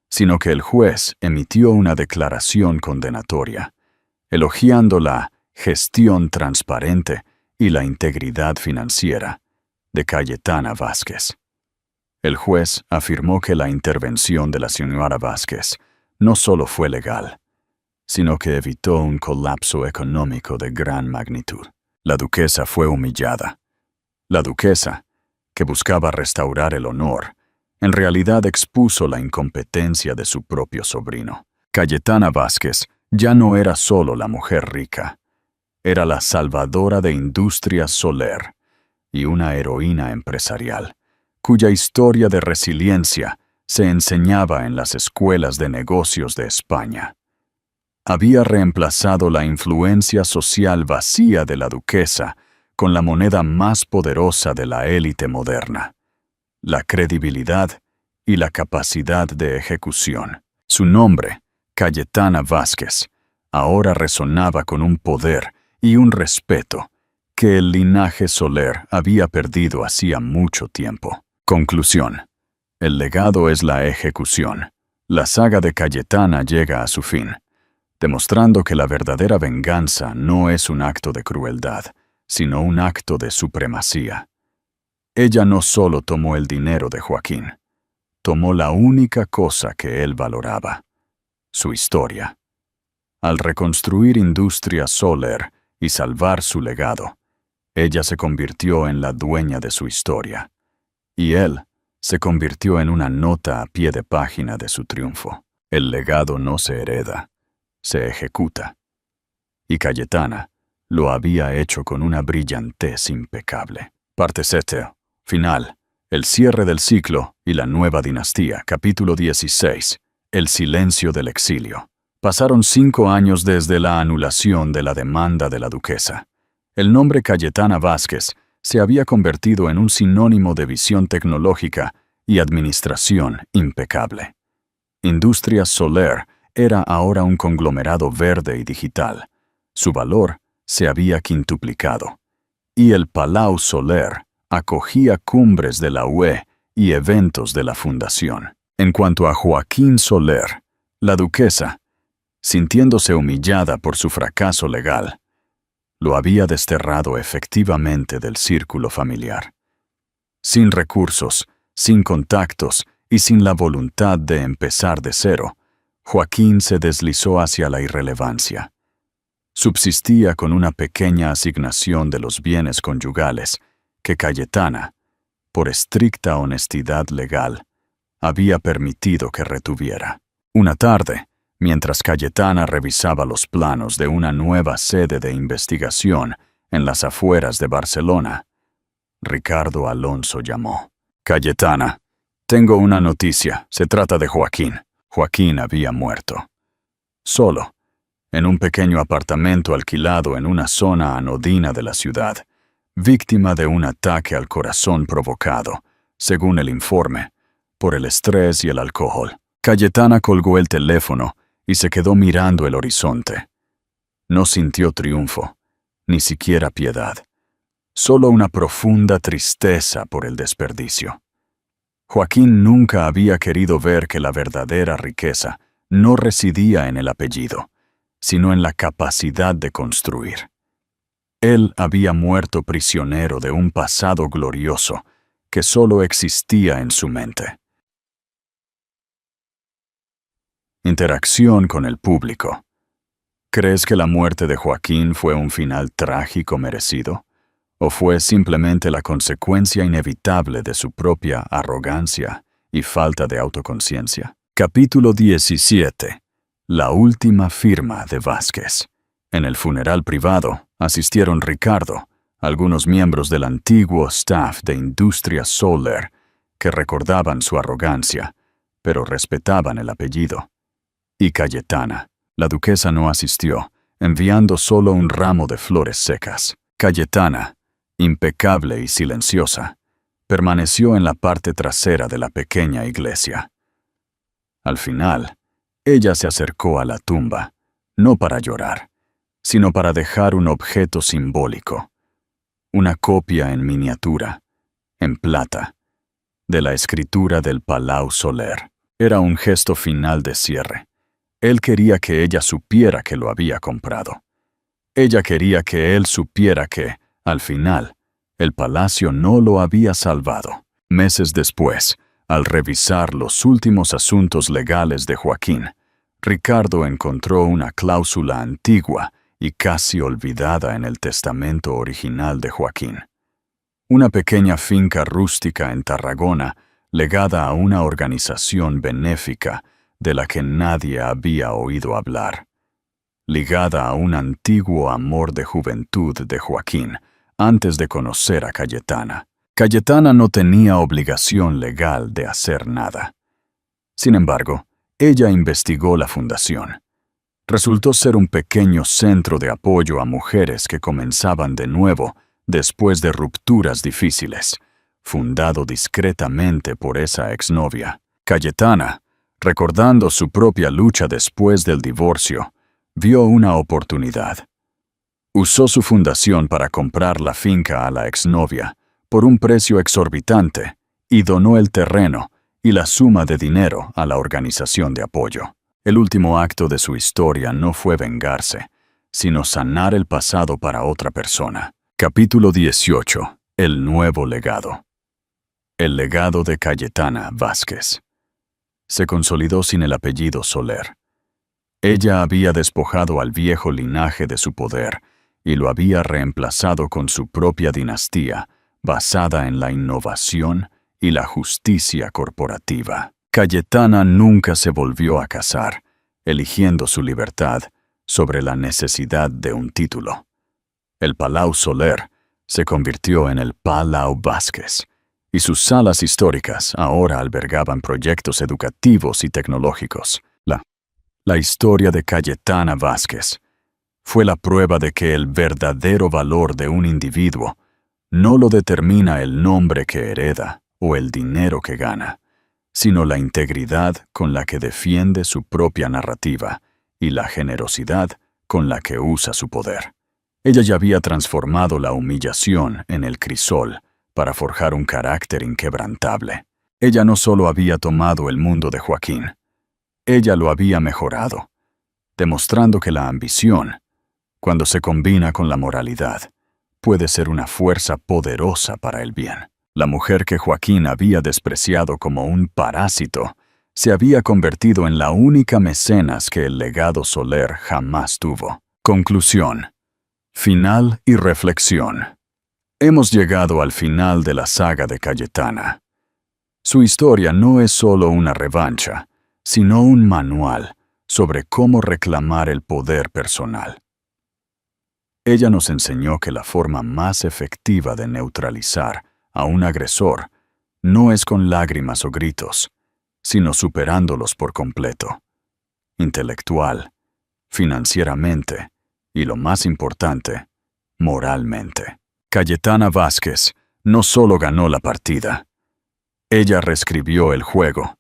sino que el juez emitió una declaración condenatoria, elogiando la gestión transparente y la integridad financiera de Cayetana Vázquez. El juez afirmó que la intervención de la señora Vázquez no solo fue legal, sino que evitó un colapso económico de gran magnitud. La duquesa fue humillada. La duquesa, que buscaba restaurar el honor, en realidad expuso la incompetencia de su propio sobrino. Cayetana Vázquez ya no era solo la mujer rica, era la salvadora de Industrias Soler y una heroína empresarial, cuya historia de resiliencia se enseñaba en las escuelas de negocios de España. Había reemplazado la influencia social vacía de la duquesa con la moneda más poderosa de la élite moderna: la credibilidad y la capacidad de ejecución. Su nombre, Cayetana Vázquez, ahora resonaba con un poder y un respeto que el linaje Soler había perdido hacía mucho tiempo. Conclusión. El legado es la ejecución. La saga de Cayetana llega a su fin, demostrando que la verdadera venganza no es un acto de crueldad, sino un acto de supremacía. Ella no solo tomó el dinero de Joaquín, tomó la única cosa que él valoraba: su historia. Al reconstruir Industrias Soler y salvar su legado, ella se convirtió en la dueña de su historia, y él se convirtió en una nota a pie de página de su triunfo. El legado no se hereda, se ejecuta. Y Cayetana lo había hecho con una brillantez impecable. Parte 7. Final. El cierre del ciclo y la nueva dinastía. Capítulo 16. El silencio del exilio. Pasaron 5 años desde la anulación de la demanda de la duquesa. El nombre Cayetana Vázquez se había convertido en un sinónimo de visión tecnológica y administración impecable. Industrias Soler era ahora un conglomerado verde y digital. Su valor se había quintuplicado. Y el Palau Soler acogía cumbres de la UE y eventos de la Fundación. En cuanto a Joaquín Soler, la duquesa, sintiéndose humillada por su fracaso legal, lo había desterrado efectivamente del círculo familiar. Sin recursos, sin contactos y sin la voluntad de empezar de cero, Joaquín se deslizó hacia la irrelevancia. Subsistía con una pequeña asignación de los bienes conyugales que Cayetana, por estricta honestidad legal, había permitido que retuviera. Una tarde, mientras Cayetana revisaba los planos de una nueva sede de investigación en las afueras de Barcelona, Ricardo Alonso llamó. «Cayetana, tengo una noticia. Se trata de Joaquín». Joaquín había muerto. Solo, en un pequeño apartamento alquilado en una zona anodina de la ciudad, víctima de un ataque al corazón provocado, según el informe, por el estrés y el alcohol. Cayetana colgó el teléfono y se quedó mirando el horizonte. No sintió triunfo, ni siquiera piedad, solo una profunda tristeza por el desperdicio. Joaquín nunca había querido ver que la verdadera riqueza no residía en el apellido, sino en la capacidad de construir. Él había muerto prisionero de un pasado glorioso que solo existía en su mente. Interacción con el público. ¿Crees que la muerte de Joaquín fue un final trágico merecido? ¿O fue simplemente la consecuencia inevitable de su propia arrogancia y falta de autoconciencia? Capítulo 17. La última firma de Vázquez. En el funeral privado asistieron Ricardo, algunos miembros del antiguo staff de Industria Soler, que recordaban su arrogancia, pero respetaban el apellido, y Cayetana. La duquesa no asistió, enviando solo un ramo de flores secas. Cayetana, impecable y silenciosa, permaneció en la parte trasera de la pequeña iglesia. Al final, ella se acercó a la tumba, no para llorar, sino para dejar un objeto simbólico, una copia en miniatura, en plata, de la escritura del Palau Soler. Era un gesto final de cierre. Él quería que ella supiera que lo había comprado. Ella quería que él supiera que, al final, el palacio no lo había salvado. Meses después, al revisar los últimos asuntos legales de Joaquín, Ricardo encontró una cláusula antigua y casi olvidada en el testamento original de Joaquín. Una pequeña finca rústica en Tarragona, legada a una organización benéfica de la que nadie había oído hablar, ligada a un antiguo amor de juventud de Joaquín antes de conocer a Cayetana. Cayetana no tenía obligación legal de hacer nada. Sin embargo, ella investigó la fundación. Resultó ser un pequeño centro de apoyo a mujeres que comenzaban de nuevo después de rupturas difíciles, fundado discretamente por esa exnovia. Cayetana, recordando su propia lucha después del divorcio, vio una oportunidad. Usó su fundación para comprar la finca a la exnovia por un precio exorbitante y donó el terreno y la suma de dinero a la organización de apoyo. El último acto de su historia no fue vengarse, sino sanar el pasado para otra persona. Capítulo 18. El nuevo legado. El legado de Cayetana Vázquez. Se consolidó sin el apellido Soler. Ella había despojado al viejo linaje de su poder y lo había reemplazado con su propia dinastía, basada en la innovación y la justicia corporativa. Cayetana nunca se volvió a casar, eligiendo su libertad sobre la necesidad de un título. El Palau Soler se convirtió en el Palau Vázquez, y sus salas históricas ahora albergaban proyectos educativos y tecnológicos. La historia de Cayetana Vázquez fue la prueba de que el verdadero valor de un individuo no lo determina el nombre que hereda o el dinero que gana, sino la integridad con la que defiende su propia narrativa y la generosidad con la que usa su poder. Ella ya había transformado la humillación en el crisol para forjar un carácter inquebrantable. Ella no solo había tomado el mundo de Joaquín, ella lo había mejorado, demostrando que la ambición, cuando se combina con la moralidad, puede ser una fuerza poderosa para el bien. La mujer que Joaquín había despreciado como un parásito se había convertido en la única mecenas que el legado Soler jamás tuvo. Conclusión. Final y reflexión. Hemos llegado al final de la saga de Cayetana. Su historia no es solo una revancha, sino un manual sobre cómo reclamar el poder personal. Ella nos enseñó que la forma más efectiva de neutralizar a un agresor no es con lágrimas o gritos, sino superándolos por completo, intelectual, financieramente y, lo más importante, moralmente. Cayetana Vázquez no solo ganó la partida, ella reescribió el juego,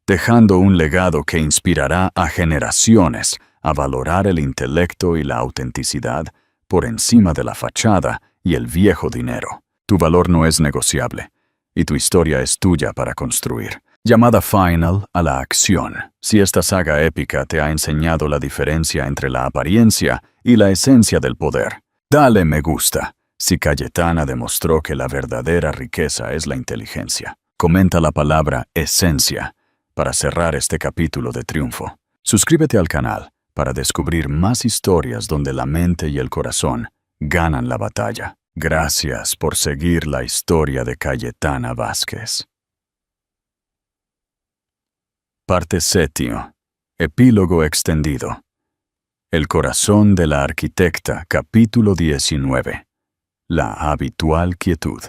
dejando un legado que inspirará a generaciones a valorar el intelecto y la autenticidad por encima de la fachada y el viejo dinero. Tu valor no es negociable, y tu historia es tuya para construir. Llamada final a la acción. Si esta saga épica te ha enseñado la diferencia entre la apariencia y la esencia del poder, dale me gusta. Si Cayetana demostró que la verdadera riqueza es la inteligencia, comenta la palabra esencia para cerrar este capítulo de triunfo. Suscríbete al canal para descubrir más historias donde la mente y el corazón ganan la batalla. Gracias por seguir la historia de Cayetana Vázquez. Parte 7. Epílogo extendido. El corazón de la arquitecta, capítulo 19. La habitual quietud.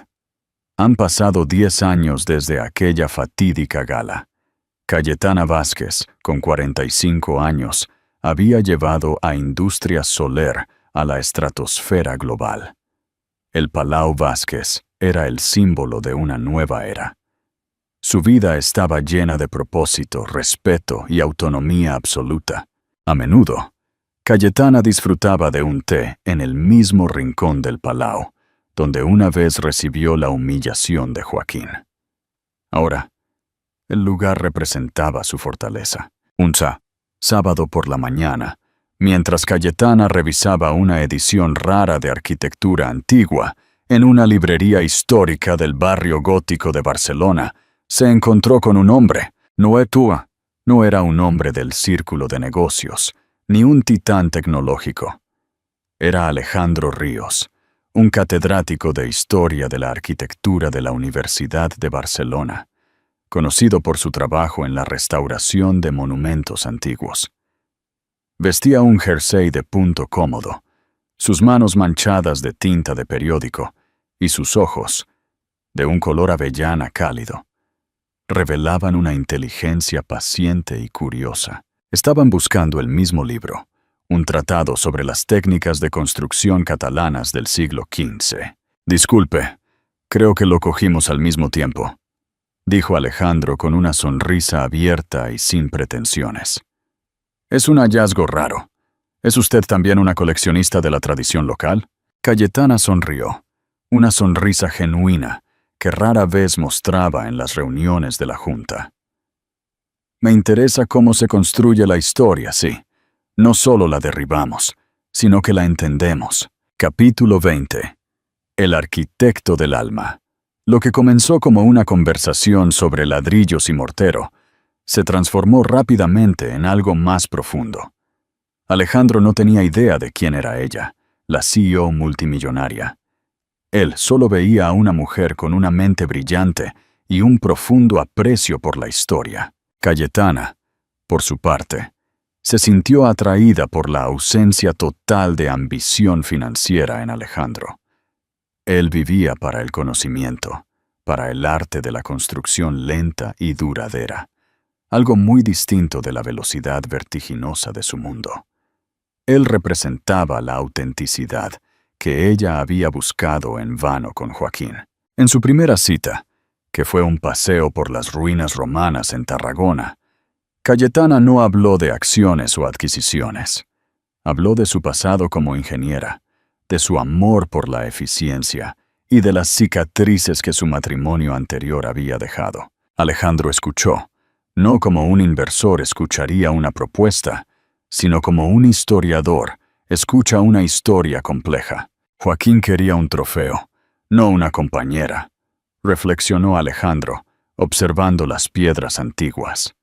Han pasado 10 años desde aquella fatídica gala. Cayetana Vázquez, con 45 años, había llevado a Industrias Soler a la estratosfera global. El Palau Vázquez era el símbolo de una nueva era. Su vida estaba llena de propósito, respeto y autonomía absoluta. A menudo, Cayetana disfrutaba de un té en el mismo rincón del Palau, donde una vez recibió la humillación de Joaquín. Ahora, el lugar representaba su fortaleza. Un sábado por la mañana, mientras Cayetana revisaba una edición rara de arquitectura antigua en una librería histórica del barrio gótico de Barcelona, se encontró con un hombre. No era un hombre del círculo de negocios, ni un titán tecnológico. Era Alejandro Ríos, un catedrático de Historia de la Arquitectura de la Universidad de Barcelona, conocido por su trabajo en la restauración de monumentos antiguos. Vestía un jersey de punto cómodo, sus manos manchadas de tinta de periódico y sus ojos, de un color avellana cálido, revelaban una inteligencia paciente y curiosa. Estaban buscando el mismo libro, un tratado sobre las técnicas de construcción catalanas del siglo XV. Disculpe, creo que lo cogimos al mismo tiempo, dijo Alejandro con una sonrisa abierta y sin pretensiones. Es un hallazgo raro. ¿Es usted también una coleccionista de la tradición local? Cayetana sonrió, una sonrisa genuina que rara vez mostraba en las reuniones de la Junta. Me interesa cómo se construye la historia, sí. No solo la derribamos, sino que la entendemos. Capítulo 20. El arquitecto del alma. Lo que comenzó como una conversación sobre ladrillos y mortero, se transformó rápidamente en algo más profundo. Alejandro no tenía idea de quién era ella, la CEO multimillonaria. Él solo veía a una mujer con una mente brillante y un profundo aprecio por la historia. Cayetana, por su parte, se sintió atraída por la ausencia total de ambición financiera en Alejandro. Él vivía para el conocimiento, para el arte de la construcción lenta y duradera, algo muy distinto de la velocidad vertiginosa de su mundo. Él representaba la autenticidad que ella había buscado en vano con Joaquín. En su primera cita, que fue un paseo por las ruinas romanas en Tarragona, Cayetana no habló de acciones o adquisiciones. Habló de su pasado como ingeniera, de su amor por la eficiencia y de las cicatrices que su matrimonio anterior había dejado. Alejandro escuchó, no como un inversor escucharía una propuesta, sino como un historiador escucha una historia compleja. Joaquín quería un trofeo, no una compañera, reflexionó Alejandro, observando las piedras antiguas.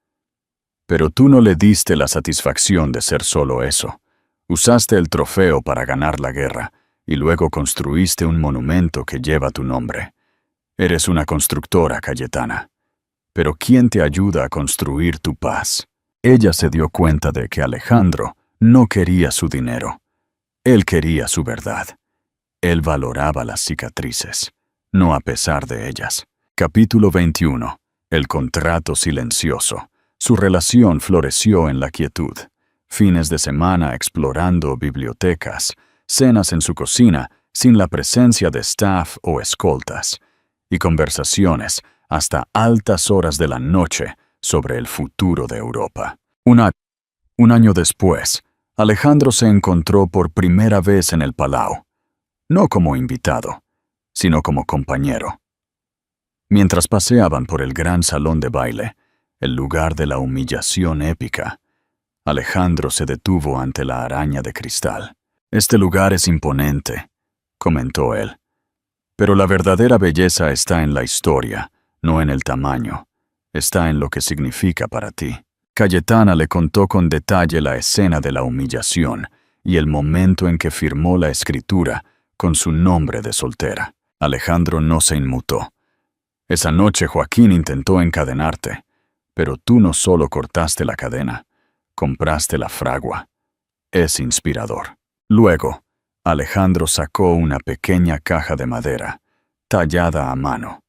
Pero tú no le diste la satisfacción de ser solo eso. Usaste el trofeo para ganar la guerra y luego construiste un monumento que lleva tu nombre. Eres una constructora, Cayetana. Pero ¿quién te ayuda a construir tu paz? Ella se dio cuenta de que Alejandro no quería su dinero. Él quería su verdad. Él valoraba las cicatrices, no a pesar de ellas. Capítulo 21. El contrato silencioso. Su relación floreció en la quietud. Fines de semana explorando bibliotecas, cenas en su cocina sin la presencia de staff o escoltas, y conversaciones hasta altas horas de la noche sobre el futuro de Europa. Un año después, Alejandro se encontró por primera vez en el Palau, no como invitado, sino como compañero. Mientras paseaban por el gran salón de baile, el lugar de la humillación épica, Alejandro se detuvo ante la araña de cristal. «Este lugar es imponente», comentó él. «Pero la verdadera belleza está en la historia, no en el tamaño. Está en lo que significa para ti». Cayetana le contó con detalle la escena de la humillación y el momento en que firmó la escritura con su nombre de soltera. Alejandro no se inmutó. «Esa noche Joaquín intentó encadenarte, pero tú no solo cortaste la cadena, compraste la fragua. Es inspirador». Luego, Alejandro sacó una pequeña caja de madera, tallada a mano.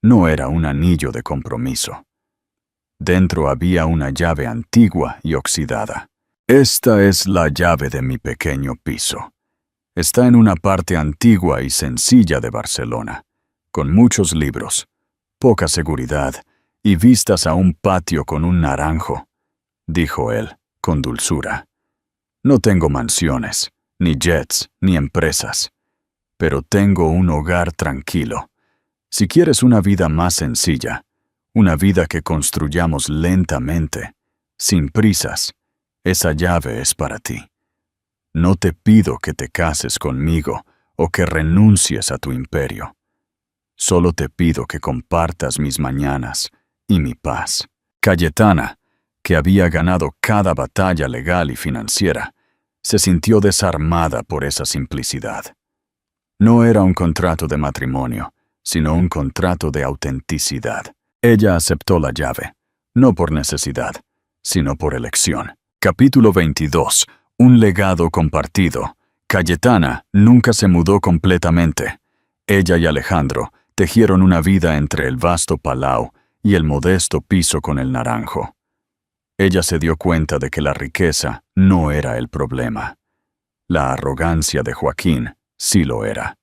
No era un anillo de compromiso. Dentro había una llave antigua y oxidada. «Esta es la llave de mi pequeño piso. Está en una parte antigua y sencilla de Barcelona, con muchos libros, poca seguridad y vistas a un patio con un naranjo», dijo él, con dulzura. «No tengo mansiones, ni jets, ni empresas, pero tengo un hogar tranquilo. Si quieres una vida más sencilla, una vida que construyamos lentamente, sin prisas, esa llave es para ti. No te pido que te cases conmigo o que renuncies a tu imperio. Solo te pido que compartas mis mañanas y mi paz». Cayetana, que había ganado cada batalla legal y financiera, se sintió desarmada por esa simplicidad. No era un contrato de matrimonio, sino un contrato de autenticidad. Ella aceptó la llave, no por necesidad, sino por elección. Capítulo 22. Un legado compartido. Cayetana nunca se mudó completamente. Ella y Alejandro tejieron una vida entre el vasto Palau y el modesto piso con el naranjo. Ella se dio cuenta de que la riqueza no era el problema. La arrogancia de Joaquín sí lo era.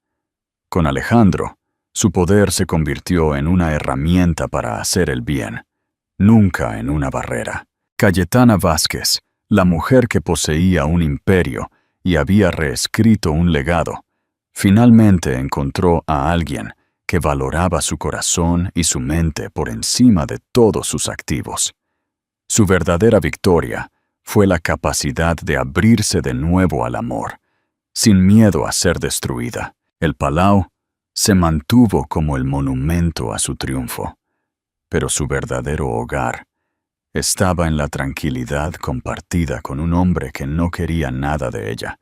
Con Alejandro, su poder se convirtió en una herramienta para hacer el bien, nunca en una barrera. Cayetana Vázquez, la mujer que poseía un imperio y había reescrito un legado, finalmente encontró a alguien que valoraba su corazón y su mente por encima de todos sus activos. Su verdadera victoria fue la capacidad de abrirse de nuevo al amor, sin miedo a ser destruida. El Palau se mantuvo como el monumento a su triunfo, pero su verdadero hogar estaba en la tranquilidad compartida con un hombre que no quería nada de ella,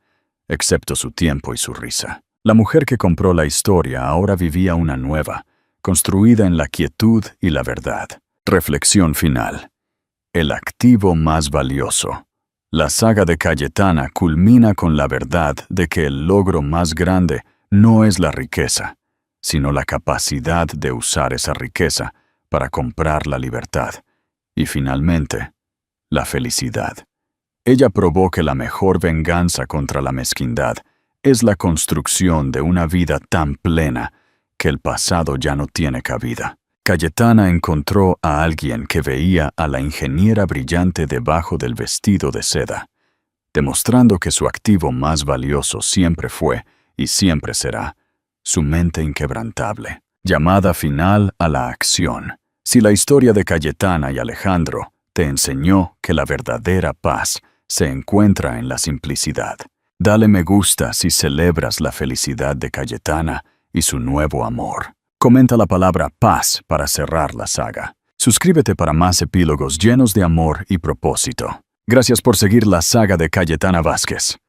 excepto su tiempo y su risa. La mujer que compró la historia ahora vivía una nueva, construida en la quietud y la verdad. Reflexión final. El activo más valioso. La saga de Cayetana culmina con la verdad de que el logro más grande no es la riqueza, sino la capacidad de usar esa riqueza para comprar la libertad y, finalmente, la felicidad. Ella probó que la mejor venganza contra la mezquindad es la construcción de una vida tan plena que el pasado ya no tiene cabida. Cayetana encontró a alguien que veía a la ingeniera brillante debajo del vestido de seda, demostrando que su activo más valioso siempre fue y siempre será su mente inquebrantable. Llamada final a la acción. Si la historia de Cayetana y Alejandro te enseñó que la verdadera paz se encuentra en la simplicidad, dale me gusta si celebras la felicidad de Cayetana y su nuevo amor. Comenta la palabra paz para cerrar la saga. Suscríbete para más epílogos llenos de amor y propósito. Gracias por seguir la saga de Cayetana Vázquez.